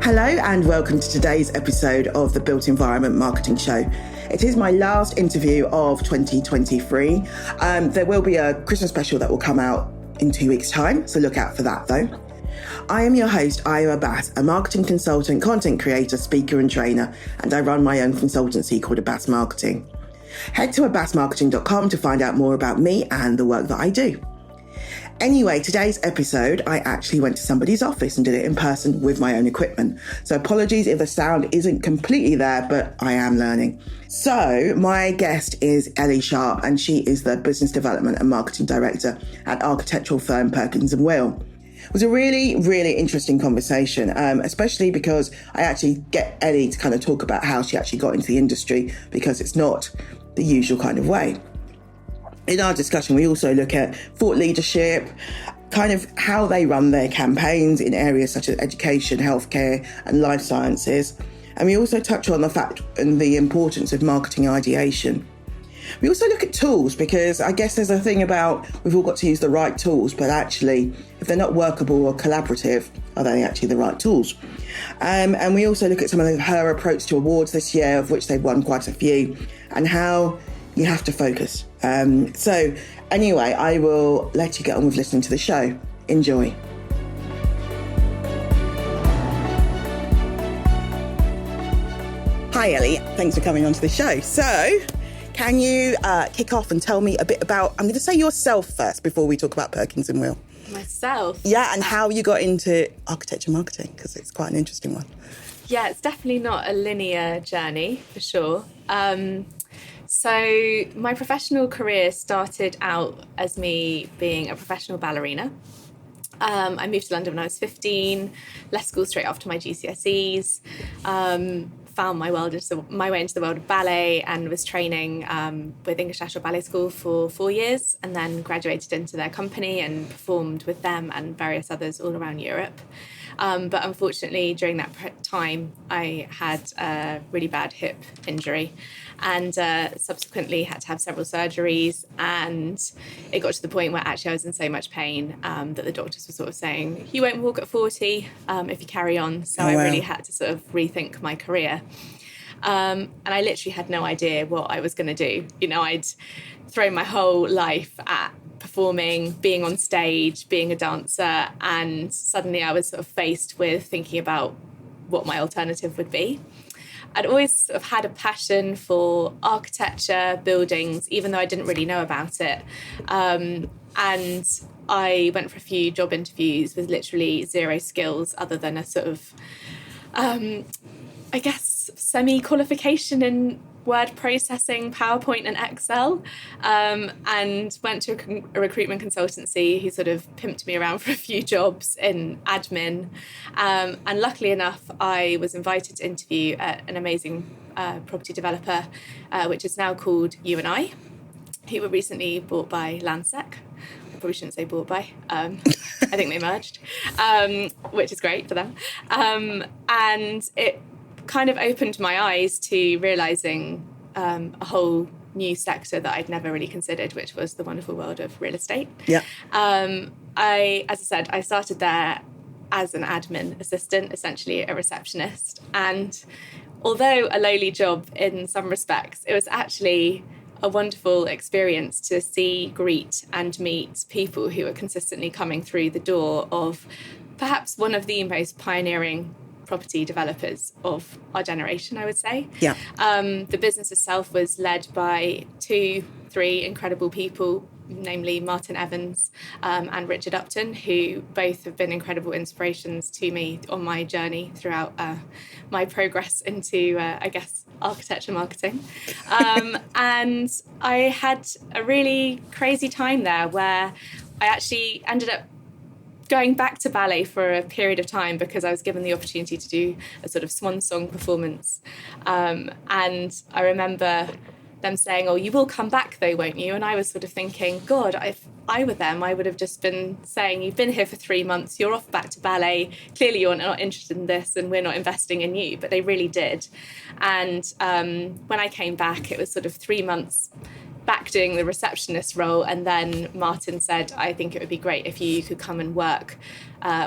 Hello and welcome to today's episode of the Built Environment Marketing Show. It is my last interview of 2023. There will be a Christmas special that will come out in 2 weeks' time, so look out for that though. I am your host, Aya Abbas, a marketing consultant, content creator, speaker and trainer, and I run my own consultancy called Abbas Marketing. Head to abbasmarketing.com to find out more about me and the work that I do. Anyway, today's episode, I actually went to somebody's office and did it in person with my own equipment. So apologies if the sound isn't completely there, but I am learning. So my guest is Ellie Sharpe, and she is the Business Development and Marketing Director at architectural firm Perkins & Will. It was a really, really interesting conversation, especially because I actually get Ellie to kind of talk about how she actually got into the industry, because it's not the usual kind of way. In our discussion, we also look at thought leadership, kind of how they run their campaigns in areas such as education, healthcare, and life sciences. And we also touch on the fact and the importance of marketing ideation. We also look at tools, because I guess there's a thing about we've all got to use the right tools, but actually, if they're not workable or collaborative, are they actually the right tools? And we also look at some of her approach to awards this year, of which they've won quite a few, and how you have to focus. So anyway, I will let you get on with listening to the show. Enjoy. Hi, Ellie. Thanks for coming onto the show. So can you kick off and tell me a bit about, I'm going to say yourself first before we talk about Perkins & Will. Myself? Yeah, and how you got into architecture marketing, because it's quite an interesting one. Yeah, it's definitely not a linear journey, for sure. So my professional career started out as me being a professional ballerina. I moved to London when I was 15, left school straight after my GCSEs, found my way into the world of ballet, and was training with English National Ballet School for 4 years, and then graduated into their company and performed with them and various others all around Europe. But unfortunately, during that time, I had a really bad hip injury, and subsequently had to have several surgeries. And it got to the point where actually I was in so much pain that the doctors were sort of saying, you won't walk at 40 if you carry on. So I really had to sort of rethink my career. And I literally had no idea what I was going to do. You know, I'd thrown my whole life at performing, being on stage, being a dancer, and suddenly I was sort of faced with thinking about what my alternative would be. I'd always sort of had a passion for architecture, buildings, even though I didn't really know about it. And I went for a few job interviews with literally zero skills other than a sort of, I guess, semi-qualification in word processing, PowerPoint and Excel, and went to a recruitment consultancy who sort of pimped me around for a few jobs in admin. And luckily enough, I was invited to interview at an amazing property developer, which is now called U&I, who were recently bought by Landsec. I probably shouldn't say bought by. I think they merged, which is great for them. And it kind of opened my eyes to realising a whole new sector that I'd never really considered, which was the wonderful world of real estate. Yeah. As I said, I started there as an admin assistant, essentially a receptionist. And although a lowly job in some respects, it was actually a wonderful experience to see, greet and meet people who are consistently coming through the door of perhaps one of the most pioneering property developers of our generation, I would say. Yeah. The business itself was led by 2-3 incredible people, namely Martin Evans and Richard Upton, who both have been incredible inspirations to me on my journey throughout my progress into, I guess, architecture marketing. And I had a really crazy time there where I actually ended up going back to ballet for a period of time because I was given the opportunity to do a sort of swan song performance. And I remember them saying, oh, you will come back though, won't you? And I was sort of thinking, God, if I were them, I would have just been saying, you've been here for 3 months, you're off back to ballet. Clearly you're not interested in this and we're not investing in you. But they really did. And when I came back, it was sort of 3 months back doing the receptionist role, and then Martin said, I think it would be great if you could come and work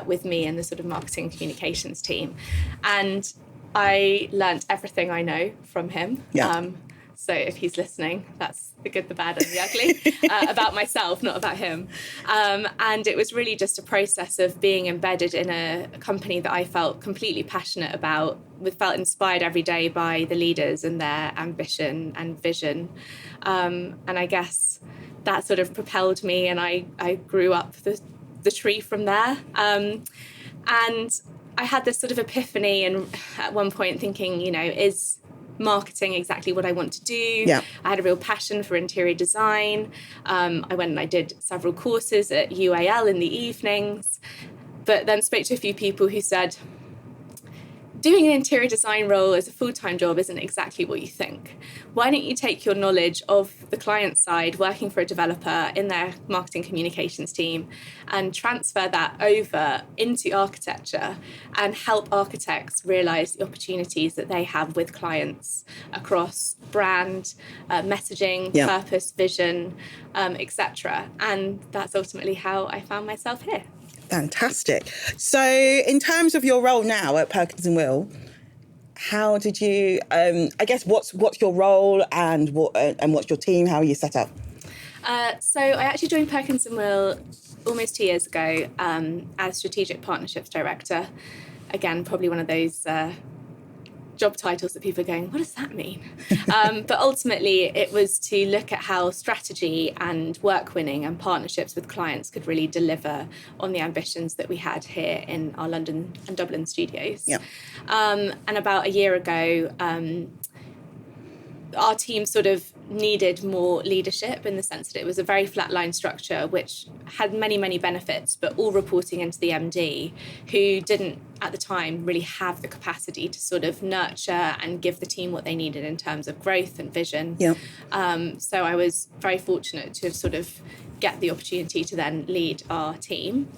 with me in the sort of marketing communications team. And I learnt everything I know from him. Yeah. So if he's listening, that's the good, the bad and the ugly, about myself, not about him. And it was really just a process of being embedded in a company that I felt completely passionate about, felt inspired every day by the leaders and their ambition and vision. And I guess that sort of propelled me, and I grew up the tree from there. And I had this sort of epiphany, and at one point thinking, is marketing exactly what I want to do? Yeah. I had a real passion for interior design. I went and I did several courses at UAL in the evenings, but then spoke to a few people who said, doing an interior design role as a full-time job isn't exactly what you think. Why don't you take your knowledge of the client side, working for a developer in their marketing communications team, and transfer that over into architecture and help architects realise the opportunities that they have with clients across brand, messaging, purpose, vision, etc. And that's ultimately how I found myself here. Fantastic. So in terms of your role now at Perkins & Will, how did you, I guess, what's your role and what's your team? How are you set up? So I actually joined Perkins & Will almost 2 years ago as Strategic Partnerships Director. Again, probably one of those job titles that people are going, what does that mean? But ultimately, it was to look at how strategy and work winning and partnerships with clients could really deliver on the ambitions that we had here in our London and Dublin studios. Yeah. And about a year ago, our team sort of needed more leadership, in the sense that it was a very flatline structure which had many, many benefits, but all reporting into the MD, who didn't at the time really have the capacity to sort of nurture and give the team what they needed in terms of growth and vision. Yeah. So I was very fortunate to sort of get the opportunity to then lead our team.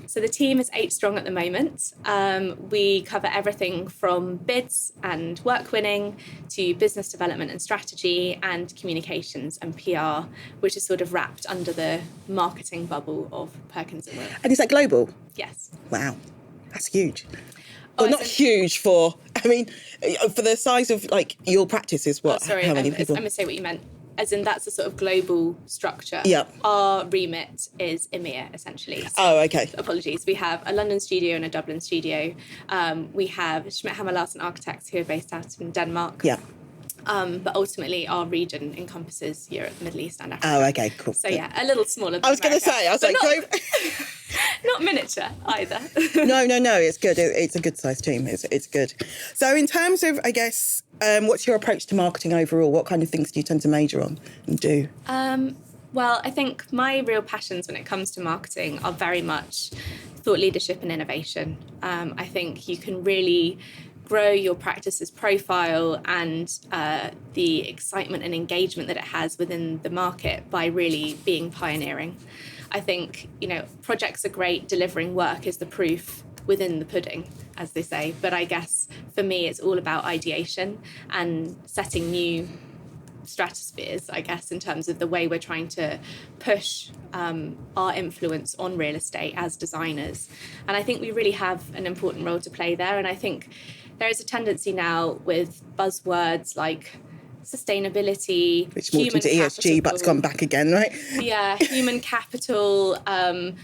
So the team is 8 strong at the moment. We cover everything from bids and work winning to business development and strategy and communications and PR, which is sort of wrapped under the marketing bubble of Perkins & Will. And is that global? Yes. Wow, that's huge. Oh, Well, not huge for the size of like your practice is what? Oh, sorry, how many I people? must say what you meant. As in, that's a sort of global structure. Yeah. Our remit is EMEA, essentially. So, Oh, okay. Apologies. We have a London studio and a Dublin studio. We have Schmidt-Hammer Larsen Architects, who are based out in Denmark. Yeah. But ultimately, our region encompasses Europe, Middle East, and Africa. Oh, okay, cool. So yeah, a little smaller than I was going to say, not miniature either. No, it's good. It's a good sized team. It's good. So in terms of, I guess, what's your approach to marketing overall? What kind of things do you tend to major on and do? Well, I think my real passions when it comes to marketing are very much thought leadership and innovation. I think you can really grow your practice's profile and the excitement and engagement that it has within the market by really being pioneering. I think, projects are great, delivering work is the proof within the pudding, as they say. But I guess for me, it's all about ideation and setting new stratospheres, I guess, in terms of the way we're trying to push our influence on real estate as designers. And I think we really have an important role to play there. And I think there is a tendency now with buzzwords like sustainability, which morphed into ESG, but it's gone back again, right? Yeah, human capital,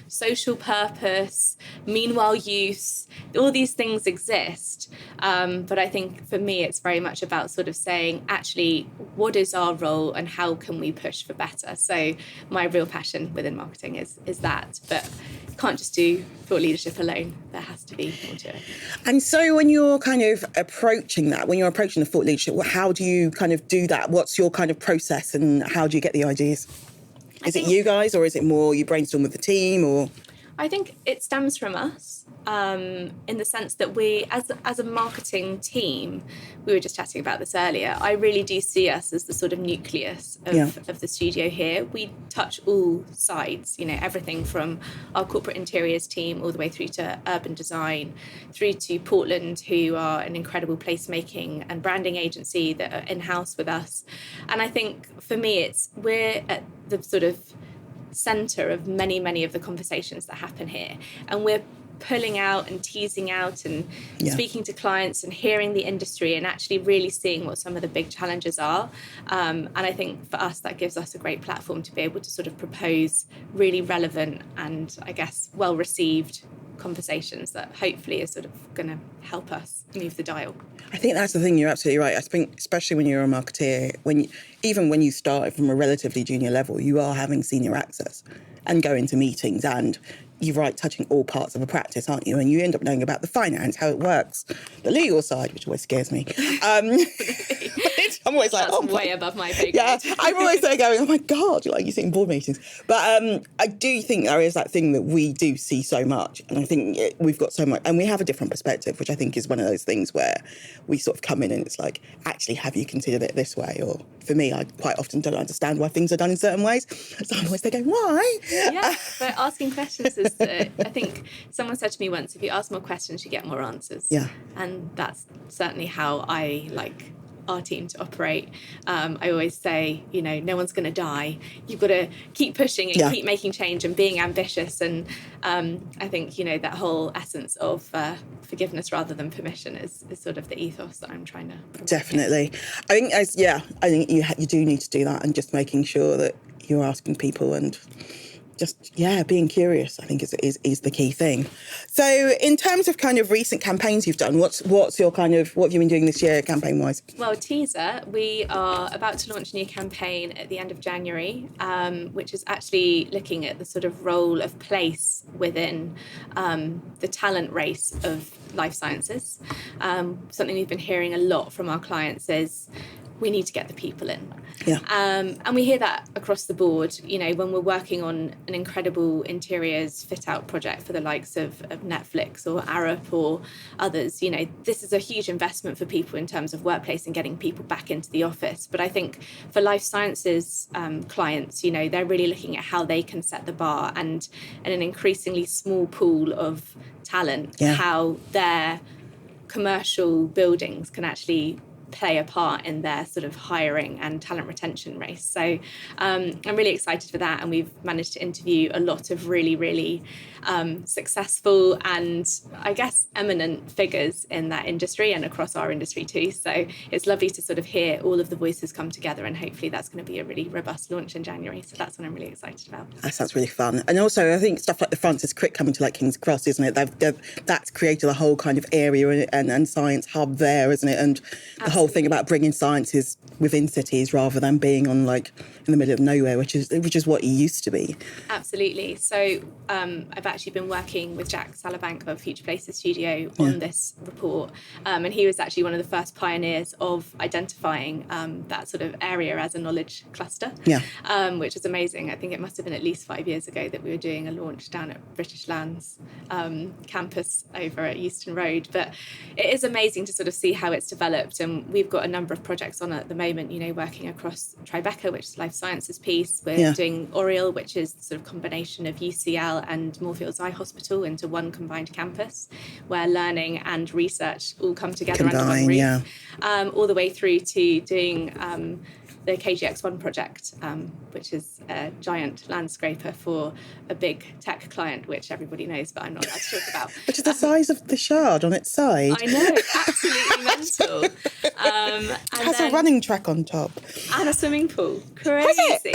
social purpose, meanwhile use, all these things exist. But I think for me, it's very much about sort of saying, actually, what is our role and how can we push for better? So my real passion within marketing is that, but can't just do thought leadership alone. There has to be more to it. And so when you're kind of approaching that, when you're approaching the thought leadership, how do you kind of do that? What's your kind of process and how do you get the ideas? Is it you guys or is it more you brainstorm with the team or? I think it stems from us, in the sense that we, as a marketing team, we were just chatting about this earlier, I really do see us as the sort of nucleus of the studio here. We touch all sides, everything from our corporate interiors team all the way through to urban design, through to Portland, who are an incredible placemaking and branding agency that are in-house with us. And I think for me, we're at the sort of centre of many of the conversations that happen here, and we're pulling out and teasing out and speaking to clients and hearing the industry and actually really seeing what some of the big challenges are, and I think for us that gives us a great platform to be able to sort of propose really relevant and I guess well received conversations that hopefully are sort of going to help us move the dial. I think that's the thing, you're absolutely right. I think especially when you're a marketeer, even when you start from a relatively junior level, you are having senior access and going to meetings, and you're right, touching all parts of a practice, aren't you? And you end up knowing about the finance, how it works, the legal side, which always scares me. I'm always like, that's way above my pay grade. Yeah, I'm always there going, oh my God, you see in board meetings. But I do think there is that thing that we do see so much. And I think we've got so much, and we have a different perspective, which I think is one of those things where we sort of come in and it's like, actually, have you considered it this way? Or for me, I quite often don't understand why things are done in certain ways. So I'm always there going, why? Yeah, but asking questions is, I think someone said to me once, if you ask more questions, you get more answers. Yeah. And that's certainly how I like our team to operate. I always say, no one's going to die. You've got to keep pushing and keep making change and being ambitious. And I think, that whole essence of forgiveness rather than permission is sort of the ethos that I'm trying to. Definitely. I think, you do need to do that, and just making sure that you're asking people and just, being curious, I think is the key thing. So in terms of kind of recent campaigns you've done, what's your kind of, what have you been doing this year campaign-wise? Well, teaser, we are about to launch a new campaign at the end of January, which is actually looking at the sort of role of place within the talent race of life sciences. Something we've been hearing a lot from our clients is we need to get the people in. Yeah. And we hear that across the board, when we're working on an incredible interiors fit out project for the likes of Netflix or Arup or others, this is a huge investment for people in terms of workplace and getting people back into the office. But I think for life sciences clients, they're really looking at how they can set the bar, and in an increasingly small pool of talent, how their commercial buildings can actually play a part in their sort of hiring and talent retention race. So I'm really excited for that, and we've managed to interview a lot of really successful and I guess eminent figures in that industry and across our industry too. So it's lovely to sort of hear all of the voices come together, and hopefully that's going to be a really robust launch in January. So that's what I'm really excited about. That sounds really fun. And also I think stuff like the Francis Crick coming to King's Cross, isn't it? That's created a whole kind of area and science hub there, isn't it? And the whole thing about bringing sciences within cities rather than being on in the middle of nowhere, which is what it used to be. Absolutely. So I've actually been working with Jack Salabank of Future Places Studio on this report, and he was actually one of the first pioneers of identifying that sort of area as a knowledge cluster, which is amazing. I think it must have been at least 5 years ago that we were doing a launch down at British Land's campus over at Euston Road. But it is amazing to sort of see how it's developed, and we've got a number of projects on at the moment, working across Tribeca, which is life sciences piece. We're doing Oriel, which is the sort of combination of UCL and Moorfields Eye Hospital into one combined campus, where learning and research all come together under one roof. All the way through to doing the KGX1 project, which is a giant landscraper for a big tech client, which everybody knows, but I'm not allowed to talk about. Which is the size of the Shard on its side. I know, absolutely mental. It has a running track on top. And a swimming pool. Crazy,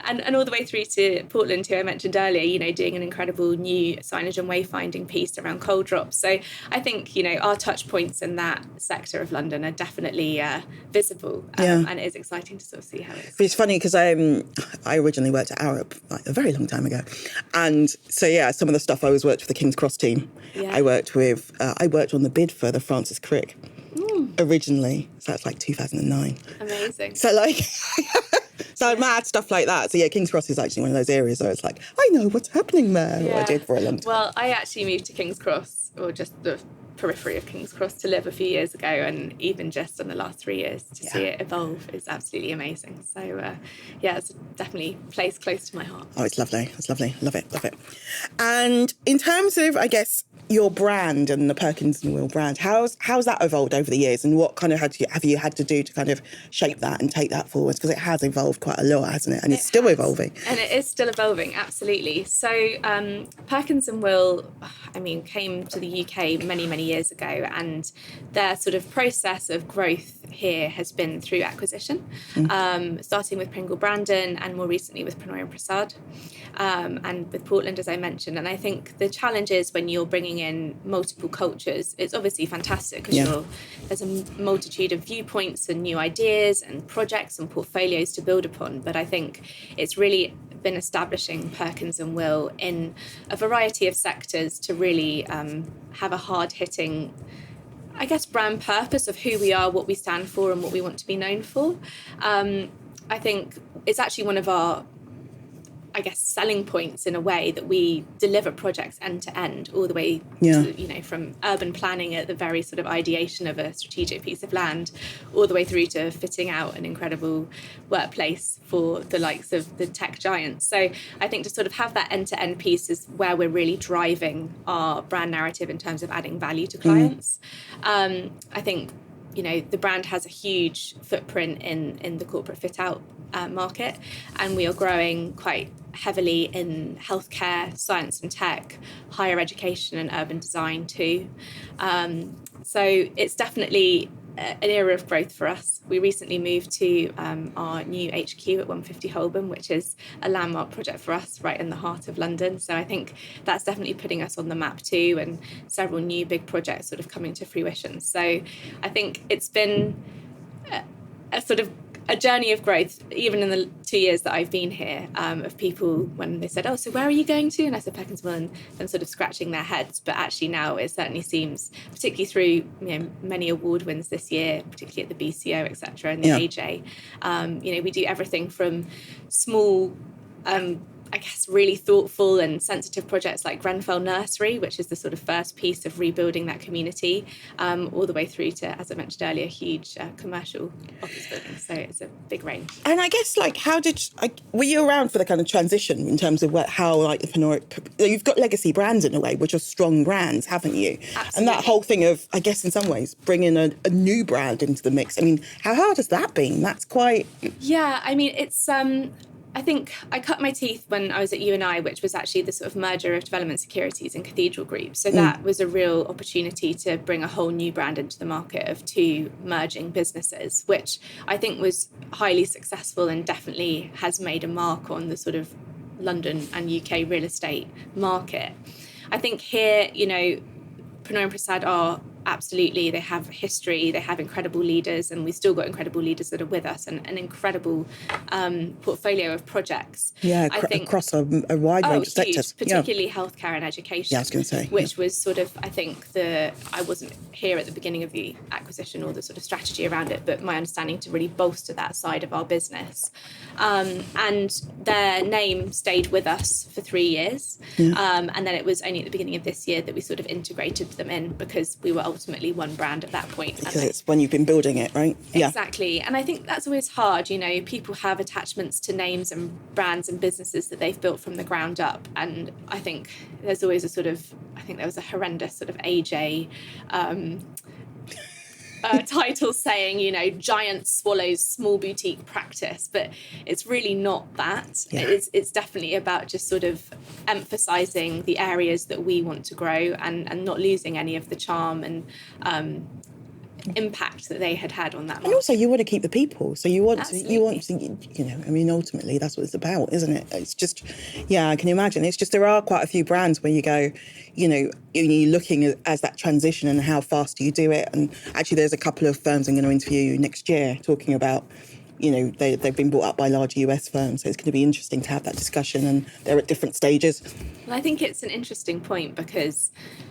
and all the way through to Portland, who I mentioned earlier, doing an incredible new signage and wayfinding piece around cold drops. So I think, our touch points in that sector of London are definitely visible, and it is exciting to sort of see how it's funny because I originally worked at Arup a very long time ago, and so some of the stuff I always worked with the King's Cross team. I worked on the bid for the Francis Crick originally, so that's 2009. Amazing. So So mad stuff like that. So yeah, King's Cross is actually one of those areas where it's like, I know what's happening there. Yeah. I did for a long time. Well, I actually moved to King's Cross, or just the periphery of King's Cross, to live a few years ago, and even just in the last 3 years to see it evolve is absolutely amazing. So it's definitely a place close to my heart. Oh, it's lovely. It's lovely. Love it. Love it. And in terms of, I guess, your brand and the Perkins and Will brand, how's that evolved over the years, and what kind of have you had to do to kind of shape that and take that forwards? Because it has evolved quite a lot, hasn't it? And it's still evolving. And it is still evolving, absolutely. So Perkins and Will, came to the UK many, many years ago, and their sort of process of growth here has been through acquisition, starting with Pringle Brandon and more recently with Pinoy and Prasad, and with Portland, as I mentioned. And I think the challenge is when you're bringing in multiple cultures, it's obviously fantastic because there's a multitude of viewpoints and new ideas and projects and portfolios to build upon. But I think it's really been establishing Perkins and Will in a variety of sectors to really have a hard-hitting, I guess, brand purpose of who we are, what we stand for, and what we want to be known for. I think it's actually one of our, I guess, selling points in a way, that we deliver projects end to end, all the way to, from urban planning at the very sort of ideation of a strategic piece of land, all the way through to fitting out an incredible workplace for the likes of the tech giants. So I think to sort of have that end to end piece is where we're really driving our brand narrative in terms of adding value to clients. I think, the brand has a huge footprint in the corporate fit out market, and we are growing quite heavily in healthcare, science and tech, higher education and urban design too. So it's definitely an era of growth for us. We recently moved to our new HQ at 150 Holborn, which is a landmark project for us right in the heart of London. So I think that's definitely putting us on the map too, and several new big projects sort of coming to fruition. So I think it's been a sort of a journey of growth, even in the 2 years that I've been here, of people when they said, oh, so where are you going to? And I said Perkins Will, and then sort of scratching their heads. But actually now it certainly seems, particularly through many award wins this year, particularly at the BCO, etc., and the AJ, we do everything from small I guess, really thoughtful and sensitive projects like Grenfell Nursery, which is the sort of first piece of rebuilding that community, all the way through to, as I mentioned earlier, huge commercial office buildings. So it's a big range. And I guess, were you around for the kind of transition in terms of how the Pinoy, you've got legacy brands in a way, which are strong brands, haven't you? Absolutely. And that whole thing of, I guess, in some ways, bringing a new brand into the mix. I mean, how hard has that been? That's quite... Yeah, it's... I think I cut my teeth when I was at UNI, which was actually the sort of merger of Development Securities and Cathedral Group. So that was a real opportunity to bring a whole new brand into the market of two merging businesses, which I think was highly successful and definitely has made a mark on the sort of London and UK real estate market. I think here, Pinoy and Prasad are absolutely, they have history, they have incredible leaders, and we've still got incredible leaders that are with us, and an incredible portfolio of projects. Yeah, I think, across a wide range of sectors. Particularly healthcare and education. Yeah, I was going to say. Which was sort of, I think, I wasn't here at the beginning of the acquisition or the sort of strategy around it, but my understanding to really bolster that side of our business. And their name stayed with us for 3 years. And then it was only at the beginning of this year that we sort of integrated them in, because we were ultimately one brand at that point. Because it's when you've been building it, right? Exactly. Yeah. And I think that's always hard. People have attachments to names and brands and businesses that they've built from the ground up. And I think there's always there was a horrendous sort of AJ title saying, giant swallows small boutique practice, but it's really not that. Yeah. It's definitely about just sort of emphasising the areas that we want to grow, and not losing any of the charm and impact that they had on that market. And also you want to keep the people, so you want to ultimately that's what it's about, isn't it? It's just, I can imagine, it's just, there are quite a few brands where you go, you're looking as that transition and how fast do you do it. And actually there's a couple of firms I'm going to interview next year talking about they've been bought up by large US firms. So it's going to be interesting to have that discussion, and they're at different stages. Well, I think it's an interesting point because,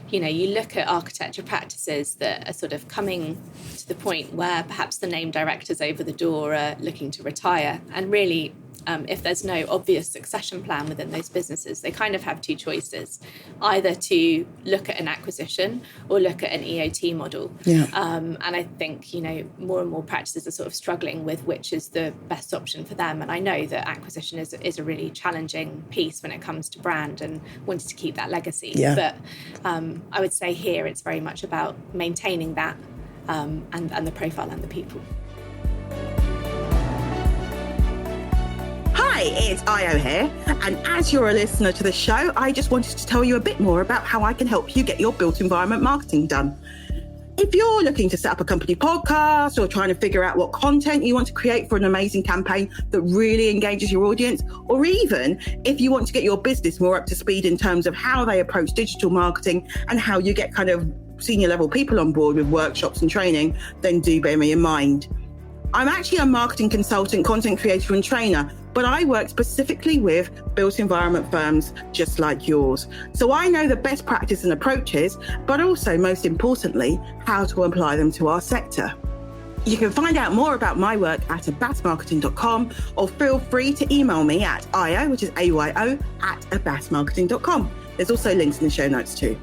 you look at architecture practices that are sort of coming to the point where perhaps the name directors over the door are looking to retire. And really, if there's no obvious succession plan within those businesses, they kind of have two choices, either to look at an acquisition or look at an EOT model. Yeah. And I think, more and more practices are sort of struggling with which is the best option for them. And I know that acquisition is a really challenging piece when it comes to brand and wanting to keep that legacy. Yeah. But I would say here it's very much about maintaining that and the profile and the people. Hi, it's Io here, and as you're a listener to the show, I just wanted to tell you a bit more about how I can help you get your built environment marketing done. If you're looking to set up a company podcast or trying to figure out what content you want to create for an amazing campaign that really engages your audience, or even if you want to get your business more up to speed in terms of how they approach digital marketing and how you get kind of senior level people on board with workshops and training, then do bear me in mind. I'm actually a marketing consultant, content creator and trainer, but I work specifically with built environment firms just like yours. So I know the best practice and approaches, but also most importantly, how to apply them to our sector. You can find out more about my work at abbasmarketing.com, or feel free to email me at io, which is AYO, at abbasmarketing.com. There's also links in the show notes too.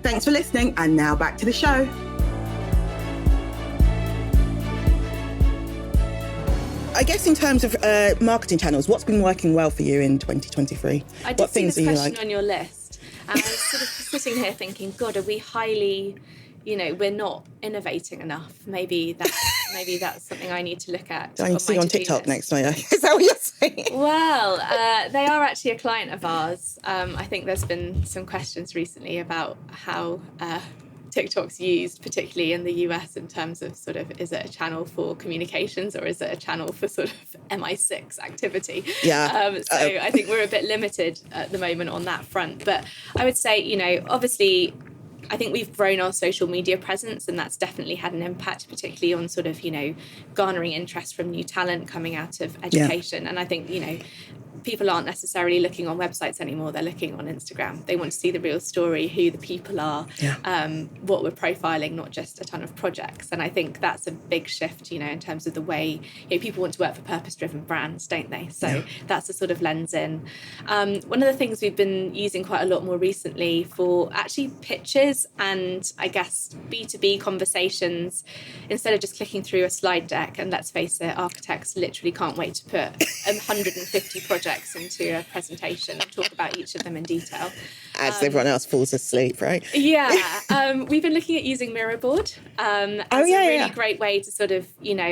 Thanks for listening, and now back to the show. I guess in terms of marketing channels, what's been working well for you in 2023? I did see this question on your list, and I was sort of sitting here thinking, God, are we highly, we're not innovating enough? Maybe that's something I need to look at. I need to see you on TikTok next, Maya. Is that what you're saying? Well, they are actually a client of ours. I think there's been some questions recently about how TikTok's used, particularly in the US, in terms of sort of, is it a channel for communications or is it a channel for sort of MI6 activity? Yeah. I think we're a bit limited at the moment on that front. But I would say, obviously, I think we've grown our social media presence, and that's definitely had an impact, particularly on sort of, garnering interest from new talent coming out of education. Yeah. And I think, people aren't necessarily looking on websites anymore. They're looking on Instagram. They want to see the real story, who the people are, what we're profiling, not just a ton of projects. And I think that's a big shift, in terms of the way people want to work for purpose-driven brands, don't they? So that's the sort of lens in. One of the things we've been using quite a lot more recently for actually pitches and I guess B2B conversations, instead of just clicking through a slide deck, and let's face it, architects literally can't wait to put 150 projects into a presentation and talk about each of them in detail. As everyone else falls asleep, right? Yeah. We've been looking at using Mirrorboard as a really great way to sort of,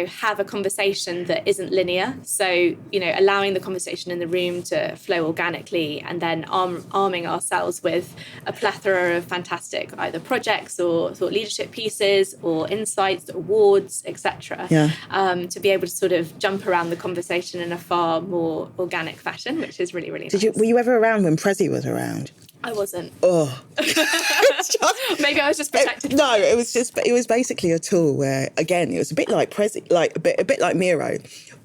have a conversation that isn't linear. So, allowing the conversation in the room to flow organically, and then arming ourselves with a plethora of fantastic either projects or thought leadership pieces or insights, awards, etc. To be able to sort of jump around the conversation in a far more organic fashion, which is really, really nice. Were you ever around when Prezi was around? I wasn't. Oh. Maybe I was just protected. It was basically a tool where, again, it was a bit like Prezi, like a bit like Miro,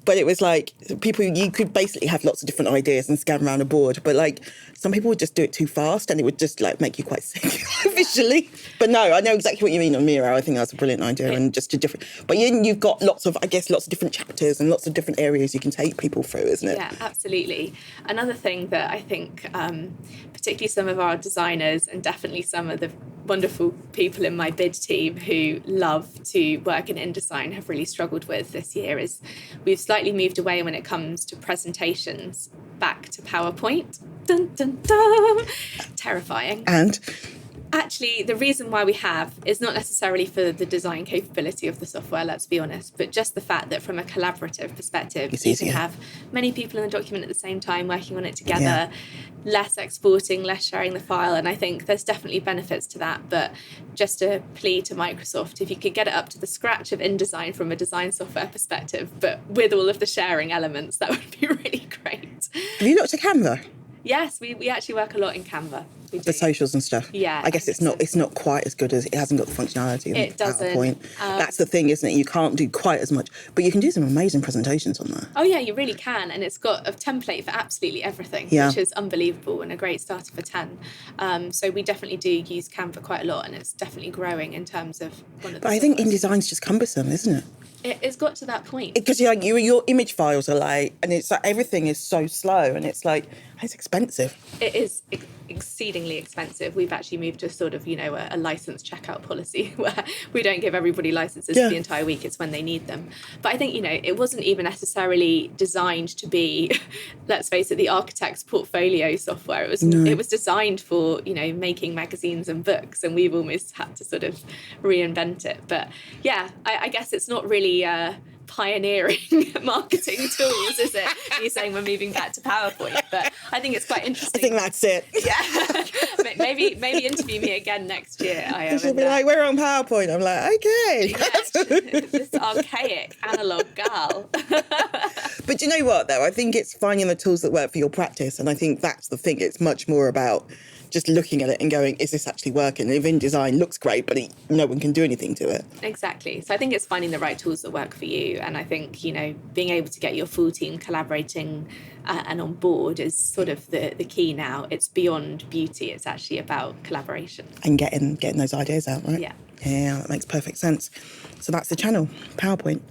but it was like you could basically have lots of different ideas and scan around a board, but like some people would just do it too fast and it would just like make you quite sick visually. But no, I know exactly what you mean on Miro. I think that's a brilliant idea, and just a different. But you've got lots of different chapters and lots of different areas you can take people through, isn't it? Yeah, absolutely. Another thing that I think, particularly some of our designers and definitely some of the wonderful people in my bid team who love to work in InDesign have really struggled with this year is we've slightly moved away when it comes to presentations back to PowerPoint. Dun, dun, dun. Terrifying. And actually, the reason why we have is not necessarily for the design capability of the software, let's be honest, but just the fact that from a collaborative perspective, you can have many people in the document at the same time working on it together, less exporting, less sharing the file. And I think there's definitely benefits to that. But just a plea to Microsoft, if you could get it up to the scratch of InDesign from a design software perspective, but with all of the sharing elements, that would be really great. Have you looked at Canva? Yes, we actually work a lot in Canva. We do. The socials and stuff. Yeah, I guess it's not quite as good as it hasn't got the functionality of It doesn't. PowerPoint. That's the thing, isn't it? You can't do quite as much, but you can do some amazing presentations on there. Oh yeah, you really can, and it's got a template for absolutely everything, Yeah. which is unbelievable and a great starter for 10. So we definitely do use Canva quite a lot, and it's definitely growing in terms of one of the. But I think InDesign's just cumbersome, isn't it? It's got to that point. Because your image files are like, and it's like everything is so slow, and it's like, it's expensive. It is exceedingly expensive. We've actually moved to sort of, a license checkout policy where we don't give everybody licenses for the entire week. It's when they need them. But I think, it wasn't even necessarily designed to be, let's face it, the architect's portfolio software. It was designed for, making magazines and books, and we've almost had to sort of reinvent it. But yeah, I guess it's not really pioneering marketing tools, is it? You're saying we're moving back to PowerPoint, but I think it's quite interesting. I think that's it. Yeah. maybe interview me again next year. She'll be like, we're on PowerPoint. I'm like, okay. Yeah, this archaic analog gal. But you know what, though? I think it's finding the tools that work for your practice. And I think that's the thing. It's much more about just looking at it and going, is this actually working? If InDesign looks great, but no one can do anything to it. Exactly. So I think it's finding the right tools that work for you. And I think, being able to get your full team collaborating and on board is sort of the key now. It's beyond beauty. It's actually about collaboration. And getting those ideas out, right? Yeah. Yeah, that makes perfect sense. So that's the channel, PowerPoint.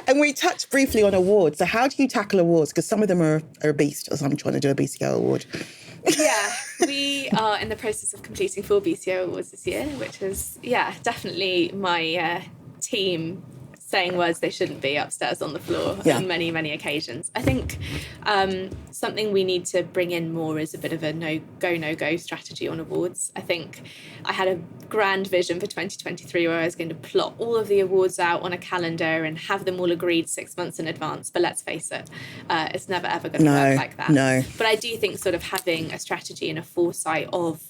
And we touched briefly on awards. So how do you tackle awards? Because some of them are a beast, as I'm trying to do a BCO award. Yeah, we are in the process of completing 4 BCO awards this year, which is, definitely my team saying words they shouldn't be upstairs on the floor on many, many occasions. I think something we need to bring in more is a bit of a no-go strategy on awards. I think I had a grand vision for 2023 where I was going to plot all of the awards out on a calendar and have them all agreed 6 months in advance. But let's face it, it's never, ever going to work like that. No. But I do think sort of having a strategy and a foresight of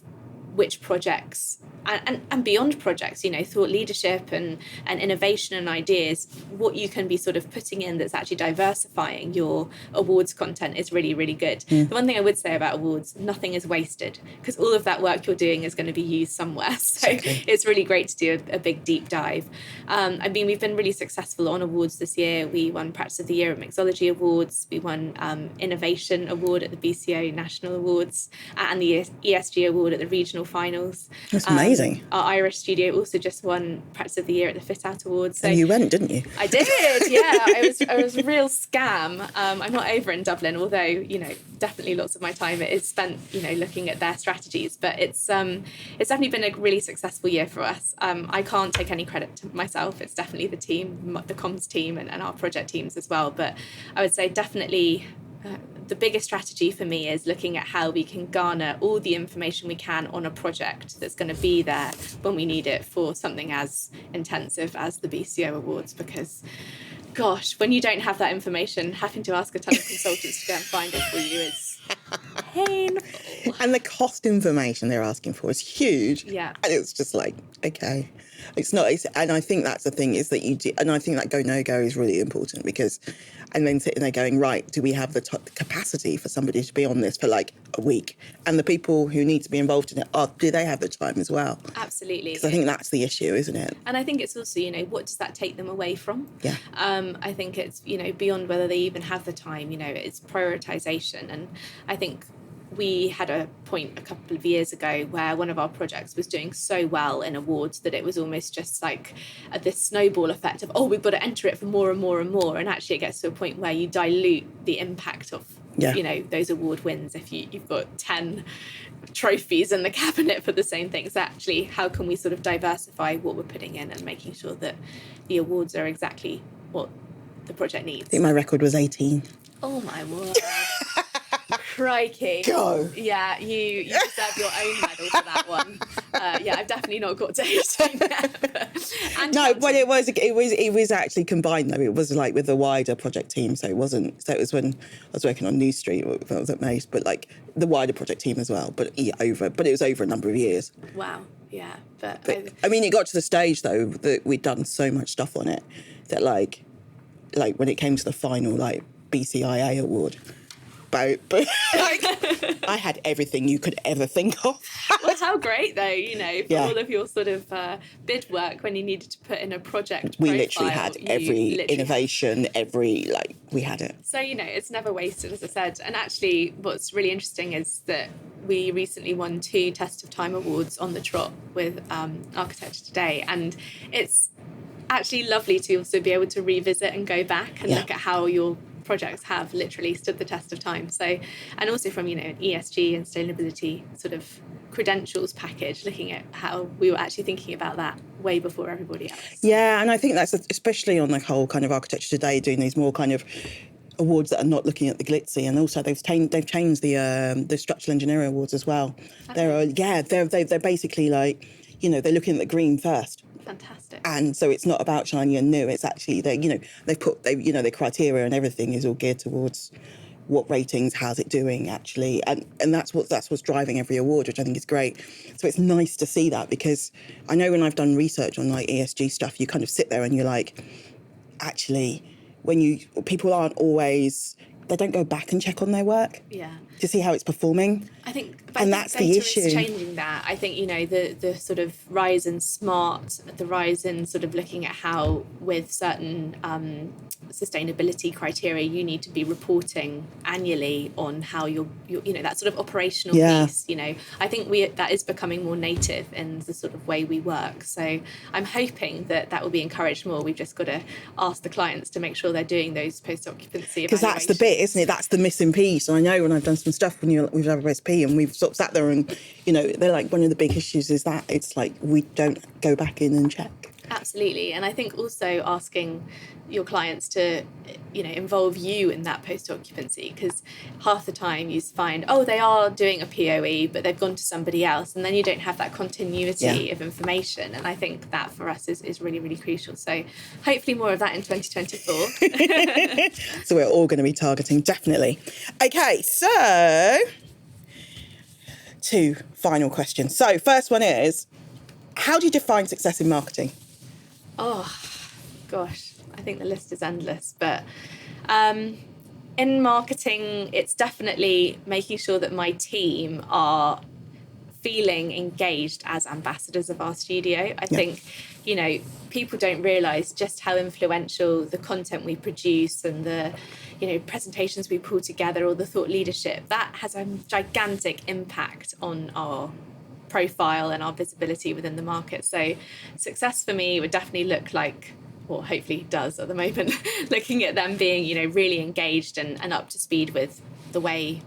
which projects and beyond projects, thought leadership and innovation and ideas, what you can be sort of putting in that's actually diversifying your awards content is really, really good. The one thing I would say about awards, nothing is wasted because all of that work you're doing is going to be used somewhere. So it's really great to do a big deep dive. We've been really successful on awards this year. We won Practice of the Year at Mixology Awards. We won Innovation Award at the BCO National Awards and the ESG Award at the regional finals. That's amazing. Our Irish studio also just won Practice of the Year at the Fit Out Awards. So and you went, didn't you? I did, yeah. I was a real scam. I'm not over in Dublin, although, definitely lots of my time is spent, looking at their strategies. But it's definitely been a really successful year for us. I can't take any credit to myself. It's definitely the team, the comms team and our project teams as well. But I would say definitely the biggest strategy for me is looking at how we can garner all the information we can on a project that's going to be there when we need it for something as intensive as the BCO Awards, because gosh, when you don't have that information, having to ask a ton of consultants to go and find it for you is painful. And the cost information they're asking for is huge. Yeah. And it's just like, okay. It's not, and I think that's the thing is that you do, and I think that go, no go is really important because, and then sitting there going, right, do we have the capacity for somebody to be on this for like a week? And the people who need to be involved in it, do they have the time as well? Absolutely. Because I think that's the issue, isn't it? And I think it's also, what does that take them away from? Yeah. I think it's, beyond whether they even have the time, it's prioritisation. And I think we had a point a couple of years ago where one of our projects was doing so well in awards that it was almost just like this snowball effect of, we've got to enter it for more and more and more. And actually it gets to a point where you dilute the impact of, those award wins if you've got 10 trophies in the cabinet for the same thing. So actually, how can we sort of diversify what we're putting in and making sure that the awards are exactly what the project needs? I think my record was 18. Oh my word. Crikey. Go. Yeah, you deserve your own medal for that one. I've definitely not got to 18 yet. No, but it was actually combined though. It was like with the wider project team, so it wasn't. So it was when I was working on New Street, I was at Mace, but like the wider project team as well. But it was over a number of years. Wow. Yeah, but it got to the stage though that we'd done so much stuff on it that like when it came to the final like BCIA award. boat, but like, I had everything you could ever think of. Well, how great though, you know, for Yeah. all of your sort of bid work when you needed to put in a project We profile, literally had every innovation, we had it. So, you know, it's never wasted, as I said. And actually, what's really interesting is that we recently won 2 Test of Time awards on the trot with Architecture Today. And it's actually lovely to also be able to revisit and go back and look at how your projects have literally stood the test of time. So, and also from, you know, an ESG and sustainability sort of credentials package, looking at how we were actually thinking about that way before everybody else. Yeah, and I think that's especially on the whole kind of Architecture Today, doing these more kind of awards that are not looking at the glitzy, and also they've changed the structural engineering awards as well. Okay. They're basically like, you know, they're looking at the green first. Fantastic. And so it's not about shiny and new. It's actually their criteria and everything is all geared towards what ratings, how's it doing actually, and that's what's driving every award, which I think is great. So it's nice to see that, because I know when I've done research on like ESG stuff, you kind of sit there and you're like, actually, people aren't always, they don't go back and check on their work to see how it's performing. I think, and that's the issue. Is changing that. I think, you know, the sort of rise in smart, the rise in sort of looking at how with certain sustainability criteria you need to be reporting annually on how you're you know, that sort of operational piece. You know, I think that is becoming more native in the sort of way we work. So I'm hoping that will be encouraged more. We've just got to ask the clients to make sure they're doing those post-occupancy evaluations. Because that's the bit, isn't it? That's the missing piece. And I know when I've done some stuff with RSP and we've sort of sat there and, you know, they're like, one of the big issues is that it's like we don't go back in and check. Absolutely. And I think also asking your clients to, you know, involve you in that post-occupancy, because half the time you find, they are doing a POE, but they've gone to somebody else, and then you don't have that continuity of information. And I think that for us is really, really crucial. So hopefully more of that in 2024. So we're all going to be targeting, definitely. Okay, so 2 final questions. So first one is, how do you define success in marketing? Oh, gosh, I think the list is endless. But in marketing, it's definitely making sure that my team are feeling engaged as ambassadors of our studio. I think, you know, people don't realise just how influential the content we produce and the, you know, presentations we pull together, or the thought leadership, that has a gigantic impact on our profile and our visibility within the market. So success for me would definitely look like, or hopefully does at the moment, looking at them being, you know, really engaged and up to speed with the way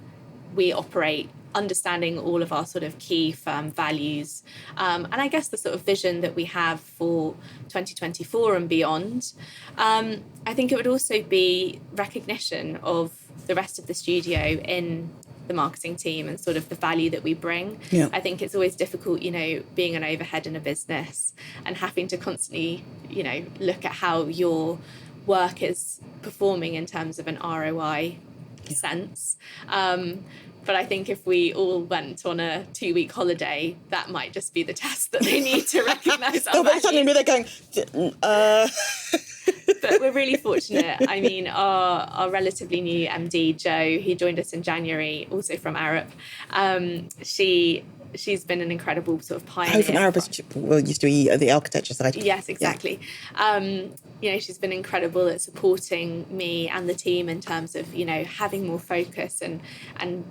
we operate, understanding all of our sort of key firm values, and I guess the sort of vision that we have for 2024 and beyond. I think it would also be recognition of the rest of the studio in the marketing team and sort of the value that we bring. I think it's always difficult, you know, being an overhead in a business and having to constantly, you know, look at how your work is performing in terms of an ROI sense. But I think if we all went on a 2-week holiday, that might just be the test that they need to recognise our value. Suddenly they're going, But we're really fortunate. I mean, our relatively new MD, Jo, he joined us in January, also from Arup. She's been an incredible sort of pioneer. From Arup, used to be the architecture side. Yes, exactly. You know, she's been incredible at supporting me and the team in terms of, you know, having more focus and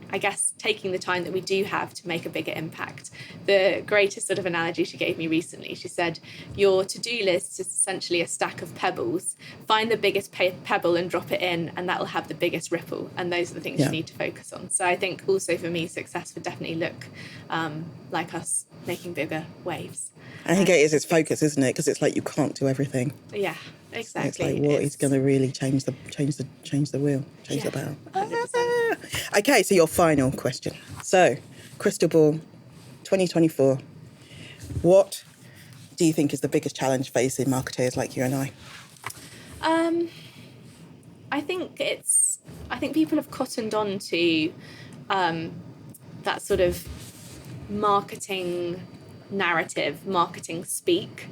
I guess taking the time that we do have to make a bigger impact. The greatest sort of analogy she gave me recently, she said, your to-do list is essentially a stack of pebbles. Find the biggest pebble and drop it in, and that will have the biggest ripple. And those are the things you need to focus on. So I think also for me, success would definitely look like us making bigger waves. I think it is its focus, isn't it? Because it's like you can't do everything. Yeah, exactly. So it's like what is going to really change the wheel, the barrel. 100%. Okay, so your final question. So, crystal ball, 2024. What do you think is the biggest challenge facing marketers like you and I? I think people have cottoned on to that sort of marketing narrative, marketing speak,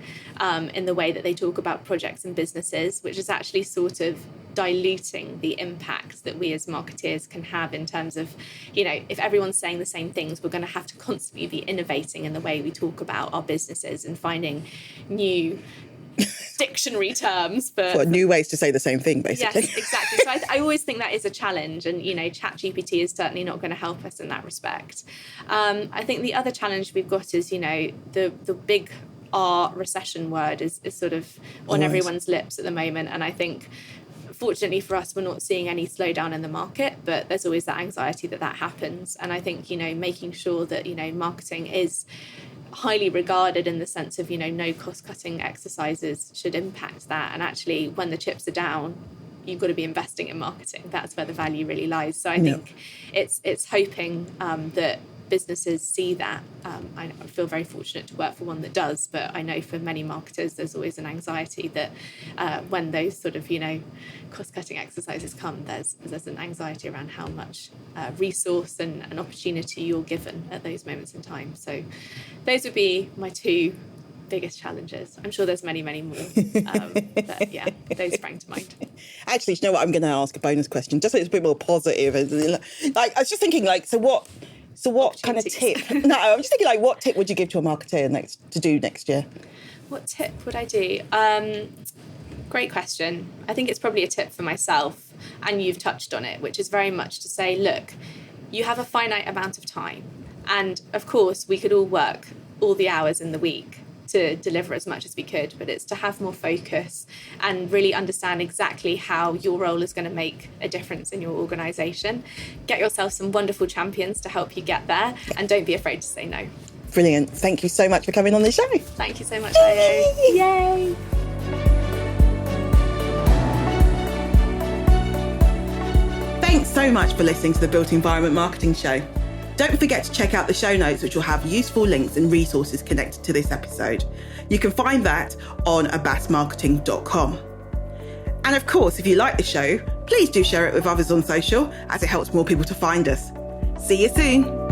in the way that they talk about projects and businesses, which is actually sort of diluting the impact that we as marketeers can have in terms of, if everyone's saying the same things, we're going to have to constantly be innovating in the way we talk about our businesses and finding new dictionary terms for new ways to say the same thing, basically. Yes, exactly. So I always think that is a challenge, and ChatGPT is certainly not going to help us in that respect. I think the other challenge we've got is the big R recession word is sort of on everyone's lips at the moment, and I think fortunately for us, we're not seeing any slowdown in the market, but there's always that anxiety that happens. And I think making sure that marketing is highly regarded in the sense of no cost cutting exercises should impact that, and actually when the chips are down, you've got to be investing in marketing. That's where the value really lies. So I think it's hoping that businesses see that. I feel very fortunate to work for one that does, but I know for many marketers there's always an anxiety that when those sort of cost-cutting exercises come, there's an anxiety around how much resource and opportunity you're given at those moments in time. So those would be my two biggest challenges. I'm sure there's many more, but yeah, those sprang to mind. Actually, you know what, I'm going to ask a bonus question just so it's a bit more positive. I was just thinking, so what kind of tip? No, I'm just thinking, what tip would you give to a marketer to do next year? What tip would I do? Great question. I think it's probably a tip for myself, and you've touched on it, which is very much to say, look, you have a finite amount of time, and of course we could all work all the hours in the week to deliver as much as we could, but it's to have more focus and really understand exactly how your role is going to make a difference in your organisation. Get yourself some wonderful champions to help you get there, and don't be afraid to say no. Brilliant. Thank you so much for coming on the show. Thank you so much, Io. Yay! Thanks so much for listening to the Built Environment Marketing Show. Don't forget to check out the show notes, which will have useful links and resources connected to this episode. You can find that on abasmarketing.com. And of course, if you like the show, please do share it with others on social, as it helps more people to find us. See you soon.